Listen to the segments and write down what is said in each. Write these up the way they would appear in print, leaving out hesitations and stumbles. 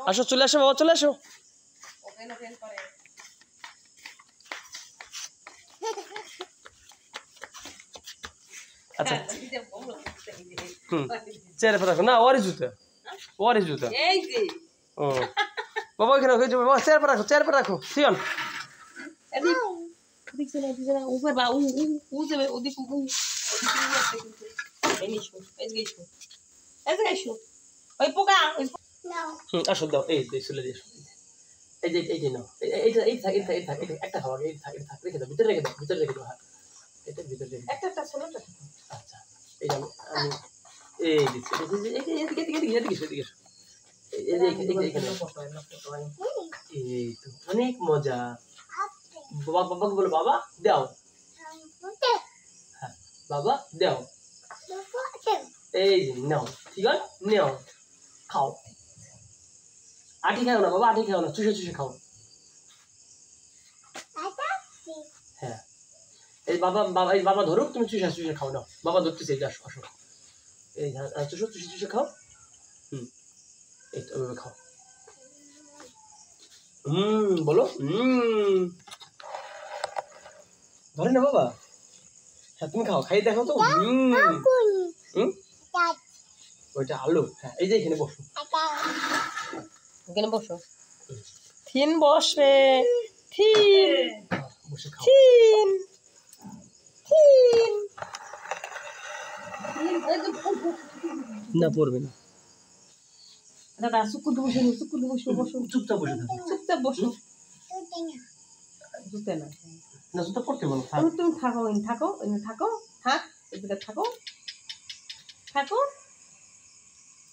আসো চলে আসো বাবা চলে আসো আচ্ছা চেয়ারে পর রাখো না ওরই জুতা ও বাবা ওইখানে বাবা চেয়ার পর রাখো সিয়ন আসো দাও এই চলে দিয়ে এই যে নাও এই থাক একটা খাওয়া এই থাক রেখে দাও ভিতরে রেখে দাও হ্যাঁ এটা ভিতরে রেখে দাও আচ্ছা এই আমি এই দিচ্ছি এদিকে এই তো অনেক মজা বাবাকে বলো বাবা দাও হ্যাঁ বাবা দাও এই যে নাও ঠিক আছে নাও খাও আটি খাও না বাবা আটি খাও না চুষে খাও হ্যাঁ এই বাবা ধরুক তুমি চুষে খাও না বাবা ধরতেছে আসো এই চুষে খাও এই তো ওইভাবে খাও বলো ধরে না বাবা হ্যাঁ তুমি খাও খাই দেখো তো ওইটা আলু হ্যাঁ এই যে এখানে বসো থিন বসবে বসে খাও না পড়বে না দাদা চুপচাপ বসো জুতে না জুতা পড়তে বলো তুমি থাকো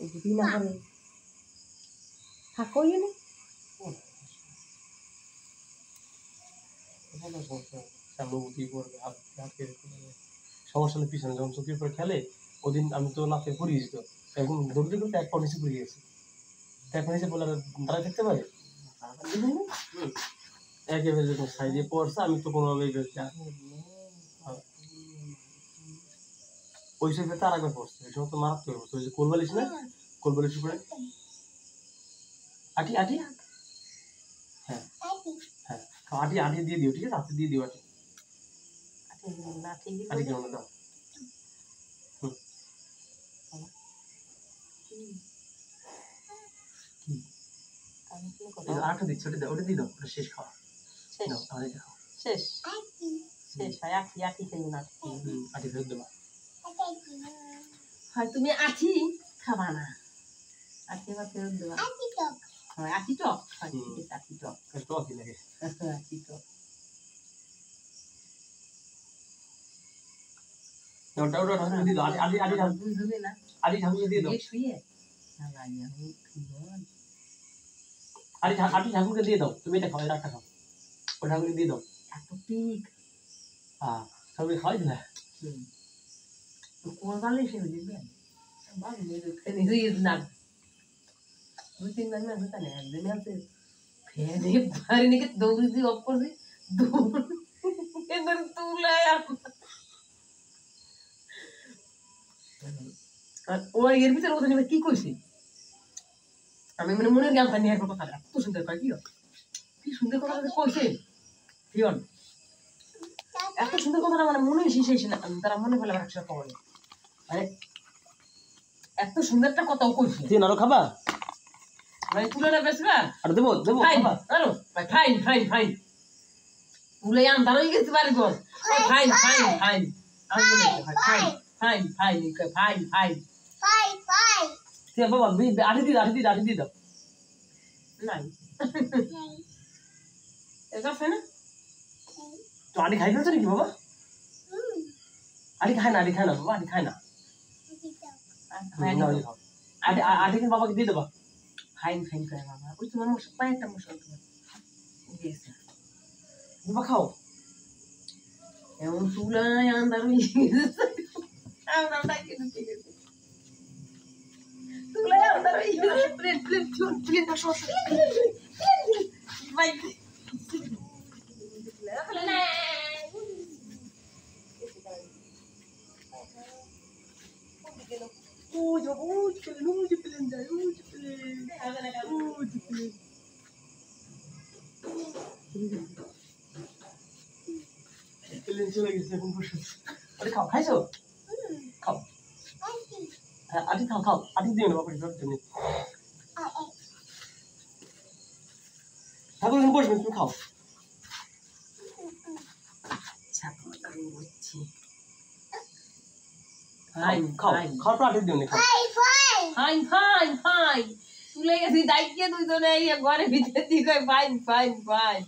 যদি না করে থাকো সমস্যা পিছনে যখন চোখের উপরে খেলে ওদিন আমি তো নাচে পড়ে যেত এখন দৌড়তে করতে এক পা নিচে পড়ে গেছে এক পা নিচে বলে দাঁড়ায় থাকতে পারে একেবারে যখন সাইডে পড়ছে আমি তো কোনোভাবে ওই সাইডে তার একবার পড়ছে এটা তো মারাত্মক পড়ছে ওই যে কোলবালিশ না কোলবালিশ উপরে আটি হ্যাঁ আটি দিয়ে দিও ঠিক আছে হাতে দিয়ে দিও আটি কেমন দাও আটা দিচ্ছি ওটা দিয়ে দাও ওটা শেষ খাওয়া শেষ হয় আটি খেয়ে না আটি ফেরত দেবা হয় তুমি আটি খাবা না আটি আবার ফেরত দেবা হয় আটি টক হয় টকই লাগে আটি টক ওটা দিয়ে দাও আটি ঠাকুর দিয়ে দাও শুয়ে আটি ঠাকুরকে দিয়ে দাও তুমি এটা খাও এটা খাও ওই ঠাকুরকে দিয়ে দাও এত ঠিক হ্যাঁ ঠাকুরকে খাওয়াই দিলে কোরবানি সে দিবেন না 2-3 দিন না হতা না একদিন আছে ফেলে বাড়ি নিয়ে দৌড় দিয়ে অফ করে দৌড় এদের তুলায় আর ওই এর ভিতরে ওখানে কি কইছি আমি মানে মনের জ্ঞান পাই নিয়ে কথা এত সুন্দর কয় কি সুন্দর কথা কইছে ফিয়ন এত সুন্দর কথা মানে মনে শেষে না তারা মনে ফেলে একসাথে খবর আরে এত সুন্দর একটা কথাও কইছে তুই আরো খাবা ভাই তুলে না বেসবা আর দেবো খাবা আরো ফাইন তুলে আন দাঁড়াই গেছে বাড়ি ঘর ফাইন আমি বলি ফাইন তুই বাবা আটি দি দাও নাই এটা ফেনা তো আটি খাই ফেলছো নাকি বাবা আটি খায় না বাবা আটি খায় না আটি কিন্তু বাবাকে দিয়ে দেবা ফাইন করে বাবা ওই তোমার মশলা পায়েরটা মশলা তোমার দিয়েছে বাবা খাও এমন তুলায় আন্দার হয়ে গেছে তুলায় আন্দার হয়ে গেছে plane Uy, yo, uy, que no, চলে গেছে এখন বসে আরে খাও খাইছো খাও হ্যাঁ আটি খাও খাও আটি দিও না বাবা জন্য ঠাকুর এখন বসবেন তুমি খাও আমি বলছি ফাইন খাও খাও তো আটি দিও না খাও ফাইন ফাইন ফাইন তুলে গেছি দাইকে দুইজনে ঘরে ভিতরে দিকে ফাইন ফাইন ফাইন